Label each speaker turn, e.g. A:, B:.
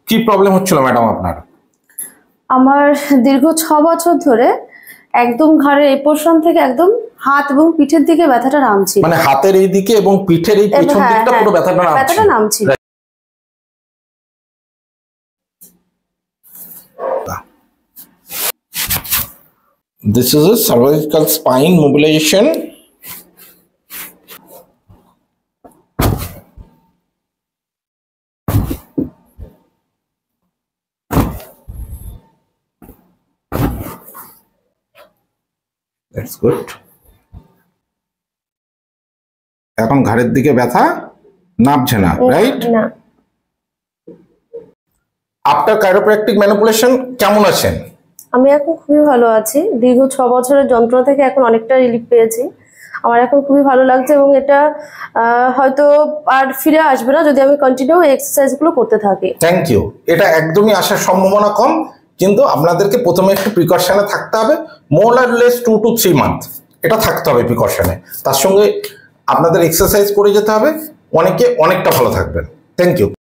A: কি প্রবলেম হচ্ছিল ম্যাডাম আপনার?
B: আমার দীর্ঘ 6 বছর ধরে একদম ঘাড়ের এই পোরশন থেকে একদম হাত এবং পিঠের দিকে ব্যথাটা নামছিল।
A: মানে হাতের এই দিকে এবং পিঠের এই পেছন দিকটা পুরো ব্যথাটা
B: নামছিল।
A: This is a cervical spine mobilization. That's good. এখন ঘাড়ের দিকে ব্যথা নামছে না, রাইট?
B: না।
A: আফটার কাইরোপ্র্যাকটিক ম্যানিপুলেশন কেমন আছেন?
B: আমি এখন খুবই ভালো আছি। দীর্ঘ 6 বছরের যন্ত্রণা থেকে এখন অনেকটা রিলিফ পেয়েছি। আমার এখন খুবই ভালো লাগছে এবং এটা হয়তো আর ফিরে আসবে না যদি আমি কন্টিনিউ এক্সারসাইজগুলো করতে থাকি।
A: Thank you. এটা একদমই আসার সম্ভাবনা কম, কিন্তু আপনাদেরকে প্রথমে একটু প্রিকশনে থাকতে হবে। More or less 2 to 3 month এটা থাকতে হবে প্রিকশনে। তার সঙ্গে আপনাদের এক্সারসাইজ করে যেতে হবে, অনেকটা ভালো থাকবেন। Thank you.